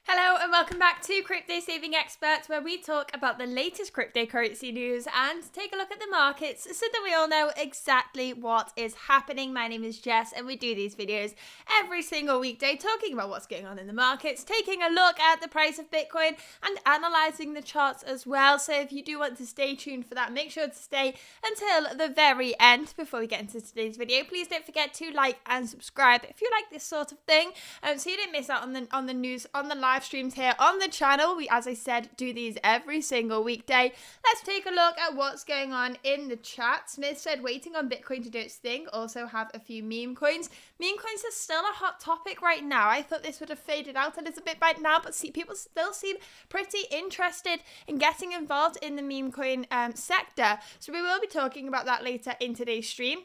Hello and welcome back to Crypto Saving Experts, where we talk about the latest cryptocurrency news and take a look at the markets so that we all know exactly what is happening. My name is Jess and we do these videos every single weekday talking about what's going on in the markets, taking a look at the price of Bitcoin and analysing the charts as well. So if you do want to stay tuned for that, make sure to stay until the very end before we get into today's video. Please don't forget to like and subscribe if you like this sort of thing, so you don't miss out on the news, on the live streams here on the channel. We, as I said, do these every single weekday. Let's take a look at what's going on in the chat. Smith said waiting on Bitcoin to do its thing. Also have a few meme coins. Meme coins are still a hot topic right now. I thought this would have faded out a little bit by now, but people still seem pretty interested in getting involved in the meme coin sector. So we will be talking about that later in today's stream.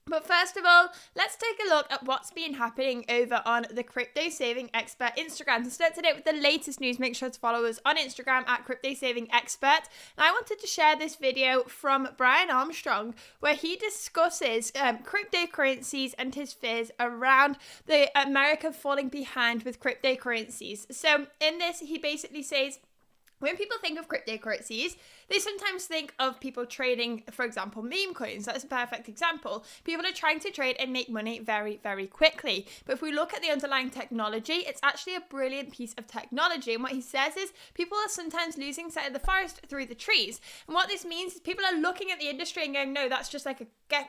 But first of all, let's take a look at what's been happening over on the Crypto Saving Expert Instagram. To start today with the latest news, make sure to follow us on Instagram at Crypto Saving Expert. And I wanted to share this video from Brian Armstrong, where he discusses cryptocurrencies and his fears around the America falling behind with cryptocurrencies. So in this, he basically says, when people think of cryptocurrencies, they sometimes think of people trading, for example, meme coins. That's a perfect example. People are trying to trade and make money very, very quickly. But if we look at the underlying technology, it's actually a brilliant piece of technology. And what he says is people are sometimes losing sight of the forest through the trees. And what this means is people are looking at the industry and going, no, that's just like a get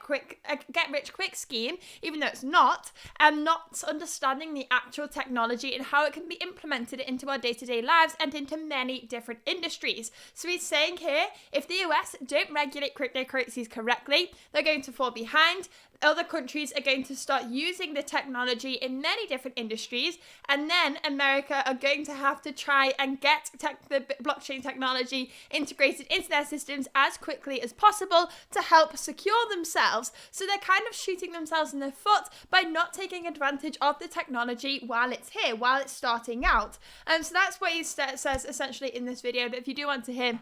rich quick scheme, even though it's not, and not understanding the actual technology and how it can be implemented into our day-to-day lives and into many different industries. So he's saying here, if the US don't regulate cryptocurrencies correctly, they're going to fall behind. Other countries are going to start using the technology in many different industries, and then America are going to have to try and get the blockchain technology integrated into their systems as quickly as possible to help secure themselves. So they're kind of shooting themselves in the foot by not taking advantage of the technology while it's here, while it's starting out. So that's what he says essentially in this video. But if you do want to hear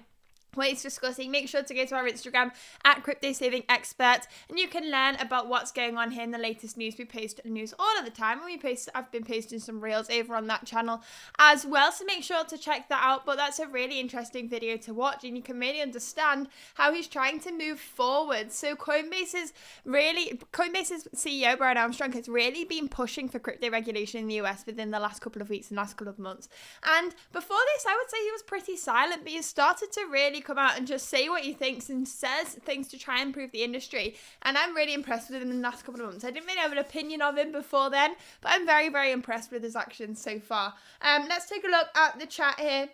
what he's discussing, make sure to go to our Instagram at Crypto Saving Expert, and you can learn about what's going on here in the latest news. We post news all of the time, and I've been posting some reels over on that channel as well, so make sure to check that out. But that's a really interesting video to watch, and you can really understand how he's trying to move forward. So Coinbase's CEO Brian Armstrong has really been pushing for crypto regulation in the US within the last couple of weeks and last couple of months. And before this, I would say he was pretty silent, but he started to really come out and just say what he thinks and says things to try and improve the industry. And I'm really impressed with him in the last couple of months. I didn't really have an opinion of him before then, but I'm very, very impressed with his actions so far. Let's take a look at the chat here.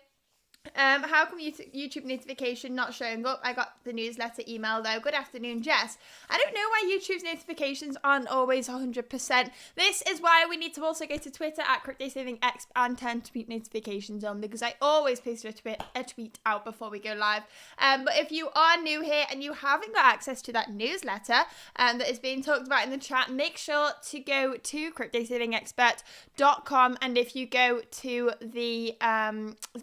How come YouTube notification not showing up? I got the newsletter email though. Good afternoon, Jess. I don't know why YouTube's notifications aren't always 100%. This is why we need to also go to Twitter at CryptoSavingX and turn tweet notifications on, because I always post a tweet out before we go live. But if you are new here and you haven't got access to that newsletter that is being talked about in the chat, make sure to go to CryptoSavingExpert.com, and if you go to the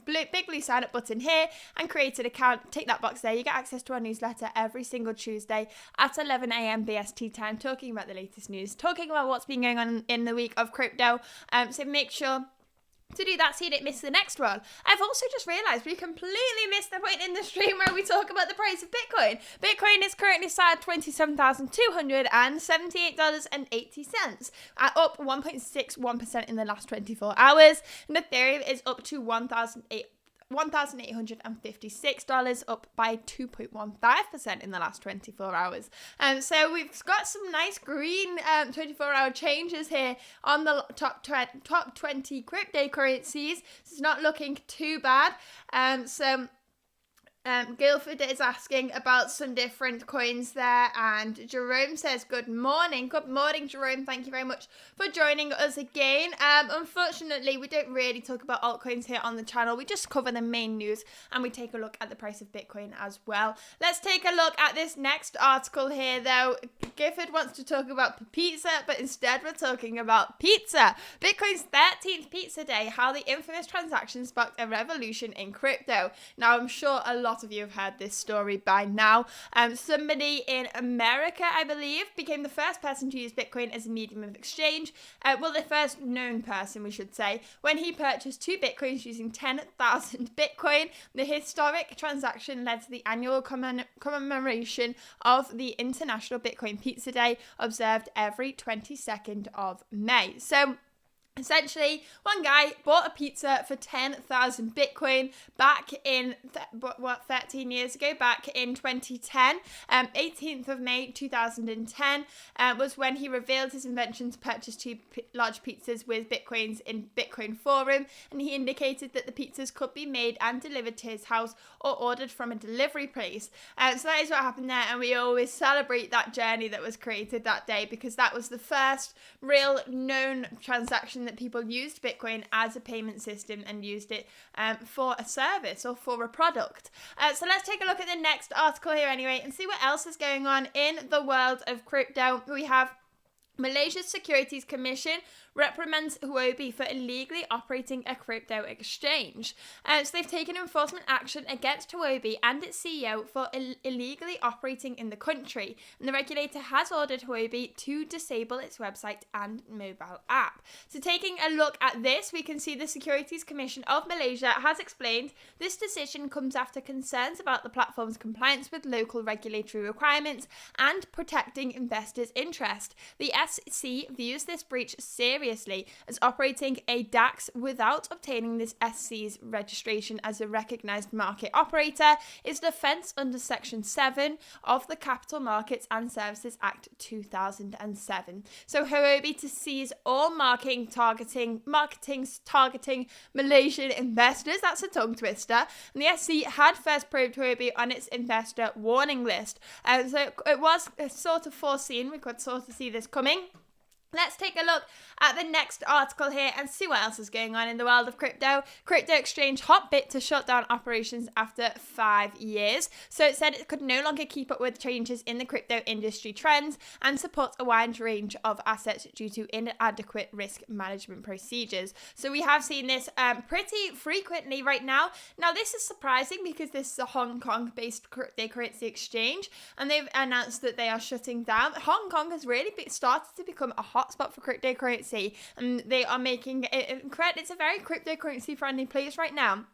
big blue sign up button here and create an account, take that box there, you get access to our newsletter every single Tuesday at 11 a.m. BST time, talking about the latest news, talking about what's been going on in the week of crypto. So make sure to do that so you don't miss the next one. I've also just realised we completely missed the point in the stream where we talk about the price of Bitcoin. Bitcoin is currently sat at $27,278.80, up 1.61% in the last 24 hours. And Ethereum is up to $1,856, up by 2.15% in the last 24 hours. So we've got some nice green 24-hour changes here on the top 20 cryptocurrencies. It's not looking too bad. Guildford is asking about some different coins there, and Jerome says good morning. Good morning, Jerome. Thank you very much for joining us again. Unfortunately, we don't really talk about altcoins here on the channel. We just cover the main news and we take a look at the price of Bitcoin as well. Let's take a look at this next article here though. Gifford wants to talk about pizza, but instead we're talking about pizza. Bitcoin's 13th pizza day, how the infamous transaction sparked a revolution in crypto. Now, I'm sure a lot of you have heard this story by now. Somebody in America, I believe, became the first person to use Bitcoin as a medium of exchange. The first known person, we should say, when he purchased 2 Bitcoins using 10,000 Bitcoin. The historic transaction led to the annual commemoration of the International Bitcoin Pizza Day, observed every 22nd of May. So essentially, one guy bought a pizza for 10,000 Bitcoin back in, 13 years ago, back in 2010. 18th of May 2010 was when he revealed his intention to purchase 2 large pizzas with Bitcoins in Bitcoin Forum, and he indicated that the pizzas could be made and delivered to his house or ordered from a delivery place. So that is what happened there, and we always celebrate that journey that was created that day, because that was the first real known transaction that people used Bitcoin as a payment system and used it for a service or for a product. So let's take a look at the next article here anyway and see what else is going on in the world of crypto. We have Malaysia's Securities Commission reprimands Huobi for illegally operating a crypto exchange. So they've taken enforcement action against Huobi and its CEO for illegally operating in the country. And the regulator has ordered Huobi to disable its website and mobile app. So taking a look at this, we can see the Securities Commission of Malaysia has explained this decision comes after concerns about the platform's compliance with local regulatory requirements and protecting investors' interest. The SC views this breach seriously, as operating a DAX without obtaining this SC's registration as a recognised market operator is an offence under Section 7 of the Capital Markets and Services Act 2007. So Huobi to seize all marketing targeting Malaysian investors. That's a tongue twister. And the SC had first probed Huobi on its investor warning list. So it was sort of foreseen. We could sort of see this coming. Let's take a look at the next article here and see what else is going on in the world of crypto. Crypto exchange Hotbit to shut down operations after 5 years. So it said it could no longer keep up with changes in the crypto industry trends and support a wide range of assets due to inadequate risk management procedures. So we have seen this pretty frequently right now. Now this is surprising because this is a Hong Kong-based cryptocurrency exchange, and they've announced that they are shutting down. Hong Kong has really started to become a hotspot for cryptocurrency, and they are making it it's a very cryptocurrency friendly place right now.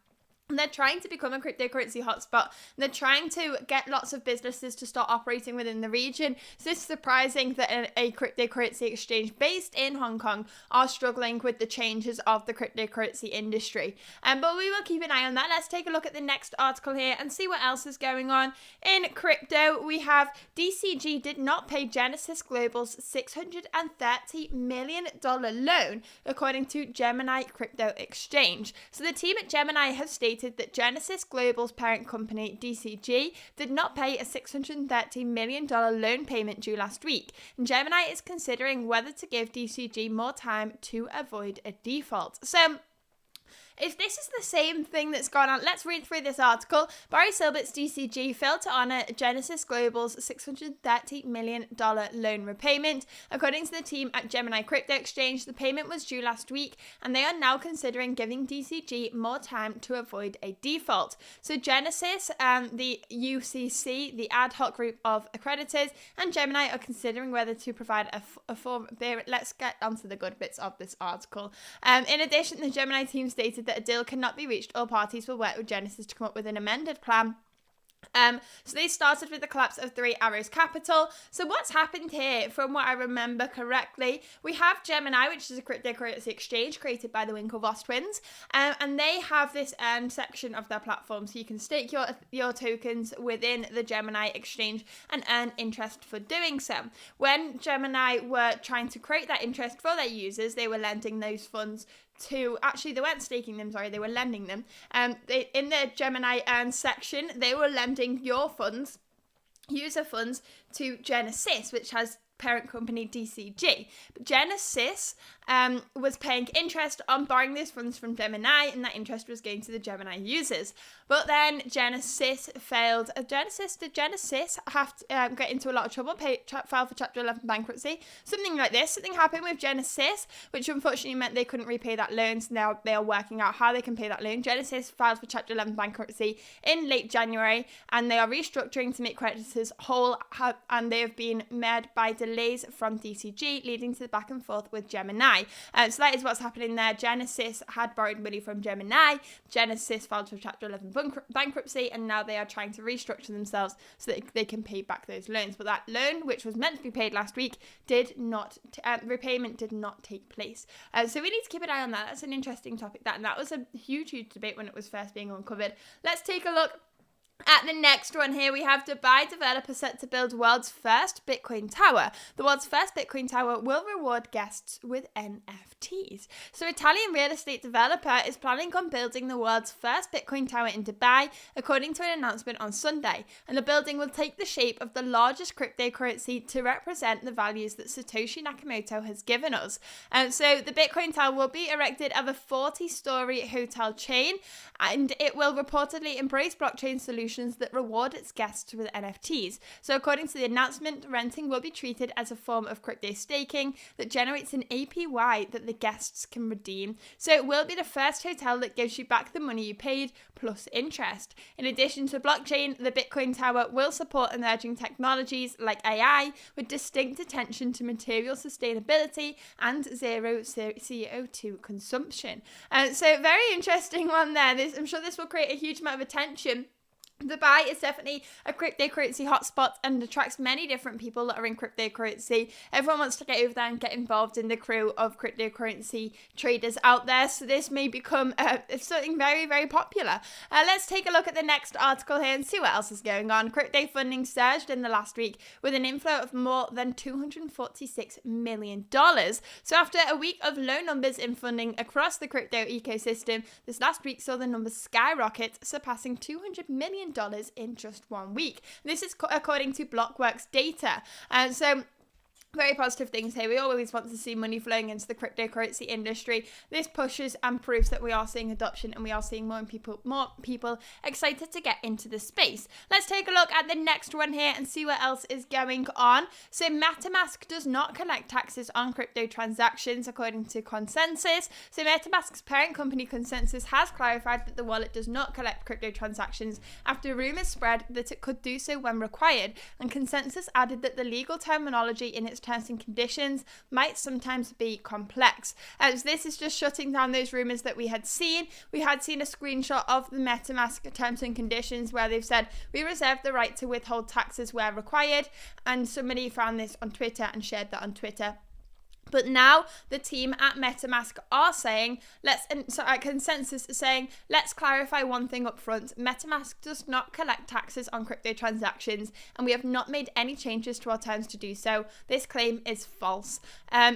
And they're trying to become a cryptocurrency hotspot. They're trying to get lots of businesses to start operating within the region. So it's surprising that a cryptocurrency exchange based in Hong Kong are struggling with the changes of the cryptocurrency industry. But we will keep an eye on that. Let's take a look at the next article here and see what else is going on in crypto. We have DCG did not pay Genesis Global's $630 million loan, according to Gemini Crypto Exchange. So the team at Gemini have stated that Genesis Global's parent company, DCG, did not pay a $630 million loan payment due last week, and Gemini is considering whether to give DCG more time to avoid a default. So if this is the same thing that's gone on, let's read through this article. Barry Silbert's DCG failed to honour Genesis Global's $630 million loan repayment. According to the team at Gemini Crypto Exchange, the payment was due last week, and they are now considering giving DCG more time to avoid a default. So Genesis, the UCC, the ad hoc group of accreditors, and Gemini are considering whether to provide a form. Let's get onto the good bits of this article. In addition, the Gemini team stated that a deal cannot be reached. All parties will work with Genesis to come up with an amended plan. So they started with the collapse of Three Arrows Capital. So what's happened here, from what I remember correctly, we have Gemini, which is a cryptocurrency exchange created by the Winklevoss twins, and they have this earn section of their platform, so you can stake your tokens within the Gemini exchange and earn interest for doing so. When Gemini were trying to create that interest for their users, they were lending those funds to, actually they weren't staking them, sorry, they were lending them. In the Gemini earn section, they were lending your funds, user funds, to Genesis, which has parent company DCG. But Genesis was paying interest on borrowing these funds from Gemini, and that interest was going to the Gemini users. But then Genesis failed. Did Genesis have to get into a lot of trouble, file for Chapter 11 bankruptcy? Something like this. Something happened with Genesis, which unfortunately meant they couldn't repay that loan, so now they are working out how they can pay that loan. Genesis filed for Chapter 11 bankruptcy in late January, and they are restructuring to make creditors whole, and they have been met by delays from DCG, leading to the back and forth with Gemini. So that is what's happening there. Genesis had borrowed money from Gemini. Genesis filed for Chapter 11 bankruptcy, and now they are trying to restructure themselves so that they can pay back those loans. But that loan, which was meant to be paid last week, repayment did not take place. So we need to keep an eye on that. That's an interesting topic, and that was a huge debate when it was first being uncovered. Let's take a look at the next one here. We have Dubai developer set to build world's first Bitcoin tower. The world's first Bitcoin tower will reward guests with NFTs. So Italian real estate developer is planning on building the world's first Bitcoin tower in Dubai, according to an announcement on Sunday. And the building will take the shape of the largest cryptocurrency to represent the values that Satoshi Nakamoto has given us. So the Bitcoin tower will be erected of a 40-story hotel chain, and it will reportedly embrace blockchain solutions that reward its guests with NFTs. So according to the announcement, renting will be treated as a form of crypto staking that generates an APY that the guests can redeem. So it will be the first hotel that gives you back the money you paid plus interest. In addition to blockchain, the Bitcoin tower will support emerging technologies like AI with distinct attention to material sustainability and zero CO2 consumption. So very interesting one there. I'm sure this will create a huge amount of attention. Dubai is definitely a cryptocurrency hotspot and attracts many different people that are in cryptocurrency. Everyone wants to get over there and get involved in the crew of cryptocurrency traders out there. So this may become something very, very popular. Let's take a look at the next article here and see what else is going on. Crypto funding surged in the last week with an inflow of more than $246 million. So after a week of low numbers in funding across the crypto ecosystem, this last week saw the numbers skyrocket, surpassing $200 million in just 1 week. This is according to Blockworks data. So very positive things here. We always want to see money flowing into the cryptocurrency industry. This pushes and proves that we are seeing adoption and we are seeing more people excited to get into the space. Let's take a look at the next one here and see what else is going on. So MetaMask does not collect taxes on crypto transactions, according to ConsenSys. So MetaMask's parent company ConsenSys has clarified that the wallet does not collect crypto transactions after rumors spread that it could do so when required. And ConsenSys added that the legal terminology in its terms and conditions might sometimes be complex. As this is just shutting down those rumors that we had seen. We had seen a screenshot of the MetaMask terms and conditions where they've said, we reserve the right to withhold taxes where required. And somebody found this on Twitter and shared that on Twitter. But now the team at MetaMask are saying, ConsenSys is saying, let's clarify one thing up front. MetaMask does not collect taxes on crypto transactions, and we have not made any changes to our terms to do so. This claim is false.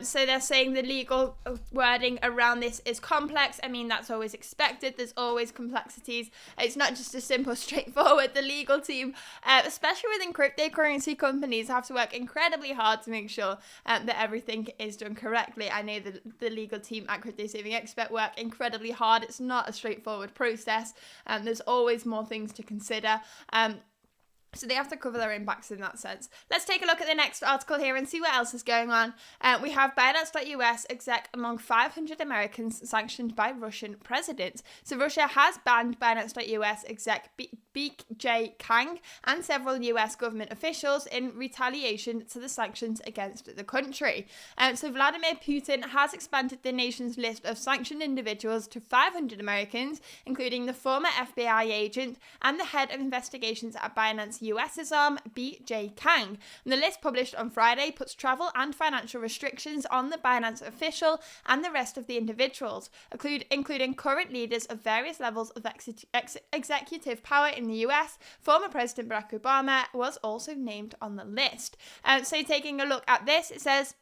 So they're saying the legal wording around this is complex. I mean, that's always expected. There's always complexities. It's not just a simple, straightforward. The legal team, especially within cryptocurrency companies, have to work incredibly hard to make sure that everything is done correctly. I know the legal team at Crypto Saving Expert work incredibly hard. It's not a straightforward process. There's always more things to consider. So they have to cover their impacts in that sense. Let's take a look at the next article here and see what else is going on. We have Binance.US exec among 500 Americans sanctioned by Russian president. So Russia has banned Binance.US exec BJ Kang and several US government officials in retaliation to the sanctions against the country. So Vladimir Putin has expanded the nation's list of sanctioned individuals to 500 Americans, including the former FBI agent and the head of investigations at Binance US's arm, BJ Kang. And the list published on Friday puts travel and financial restrictions on the Binance official and the rest of the individuals, including current leaders of various levels of executive power in the US. Former President Barack Obama was also named on the list. So taking a look at this, it says,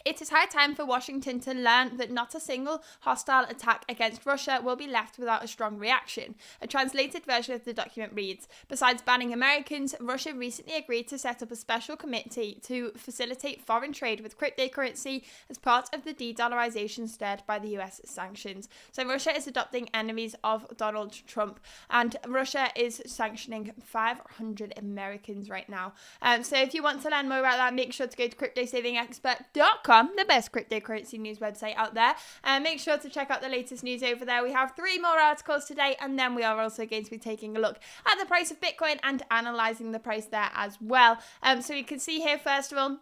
It is high time for Washington to learn that not a single hostile attack against Russia will be left without a strong reaction. A translated version of the document reads, besides banning Americans, Russia recently agreed to set up a special committee to facilitate foreign trade with cryptocurrency as part of the de-dollarization stirred by the US sanctions. So Russia is adopting enemies of Donald Trump, and Russia is sanctioning 500 Americans right now. So if you want to learn more about that, make sure to go to cryptosavingexpert.com, the best cryptocurrency news website out there, and make sure to check out the latest news over there. We have 3 more articles today, and then we are also going to be taking a look at the price of Bitcoin and analyzing the price there as well. So you can see here, first of all,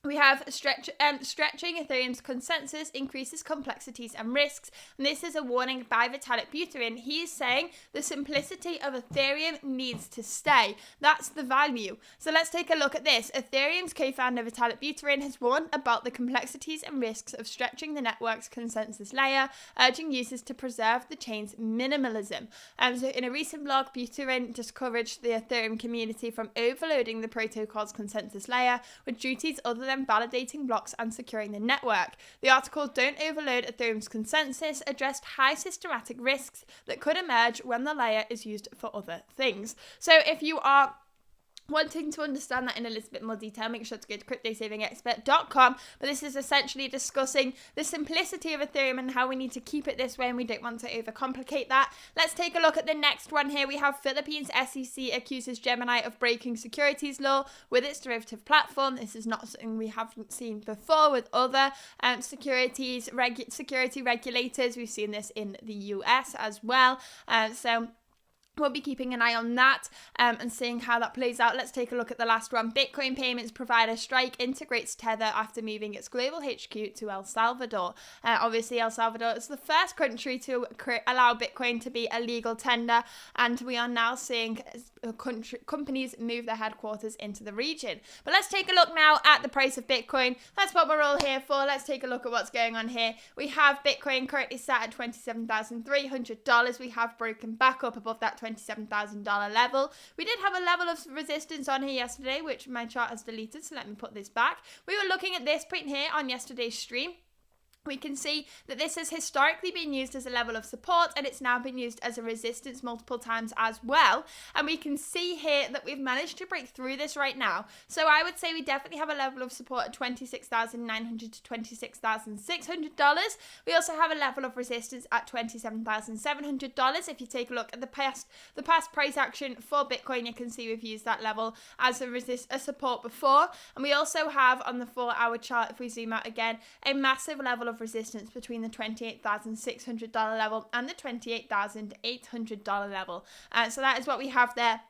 we have stretching Ethereum's consensus increases complexities and risks. And this is a warning by Vitalik Buterin. He is saying the simplicity of Ethereum needs to stay. That's the value. So let's take a look at this. Ethereum's co-founder Vitalik Buterin has warned about the complexities and risks of stretching the network's consensus layer, urging users to preserve the chain's minimalism. So in a recent blog, Buterin discouraged the Ethereum community from overloading the protocol's consensus layer with duties other than validating blocks and securing the network. The article, Don't Overload Ethereum's Consensus, addressed high systematic risks that could emerge when the layer is used for other things. So if you are wanting to understand that in a little bit more detail, make sure to go to cryptosavingexpert.com. But this is essentially discussing the simplicity of Ethereum and how we need to keep it this way, and we don't want to overcomplicate that. Let's take a look at the next one here. We have Philippines SEC accuses Gemini of breaking securities law with its derivative platform. This is not something we haven't seen before with other security regulators. We've seen this in the US as well. So we'll be keeping an eye on that and seeing how that plays out. Let's take a look at the last one. Bitcoin payments provider Strike integrates Tether after moving its global HQ to El Salvador. Obviously, El Salvador is the first country to allow Bitcoin to be a legal tender, and we are now seeing companies move their headquarters into the region. But let's take a look now at the price of Bitcoin. That's what we're all here for. Let's take a look at what's going on here. We have Bitcoin currently sat at $27,300. We have broken back up above that $27,000 level. We did have a level of resistance on here yesterday, which my chart has deleted, so let me put this back. We were looking at this point here on yesterday's stream. We can see that this has historically been used as a level of support, and it's now been used as a resistance multiple times as well. And we can see here that we've managed to break through this right now. So I would say we definitely have a level of support at $26,900 to $26,600. We also have a level of resistance at $27,700. If you take a look at the past price action for Bitcoin, you can see we've used that level as a support before. And we also have on the 4-hour chart, if we zoom out again, a massive level of resistance between the $28,600 level and the $28,800 level. So that is what we have there.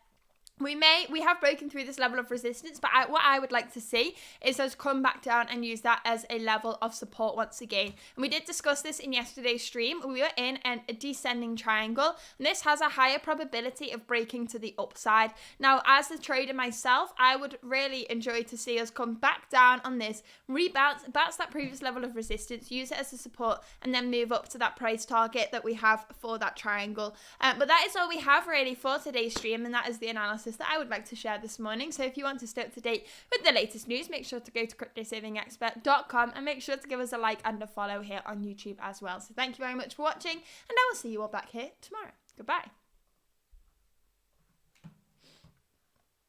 We have broken through this level of resistance, but what I would like to see is us come back down and use that as a level of support once again. And we did discuss this in yesterday's stream. We were in a descending triangle, and this has a higher probability of breaking to the upside. Now, as a trader myself, I would really enjoy to see us come back down on this, bounce that previous level of resistance, use it as a support, and then move up to that price target that we have for that triangle. But that is all we have really for today's stream, and that is the analysis that I would like to share this morning. So if you want to stay up to date with the latest news, make sure to go to cryptosavingexpert.com and make sure to give us a like and a follow here on YouTube as well. So thank you very much for watching, and I will see you all back here tomorrow. Goodbye.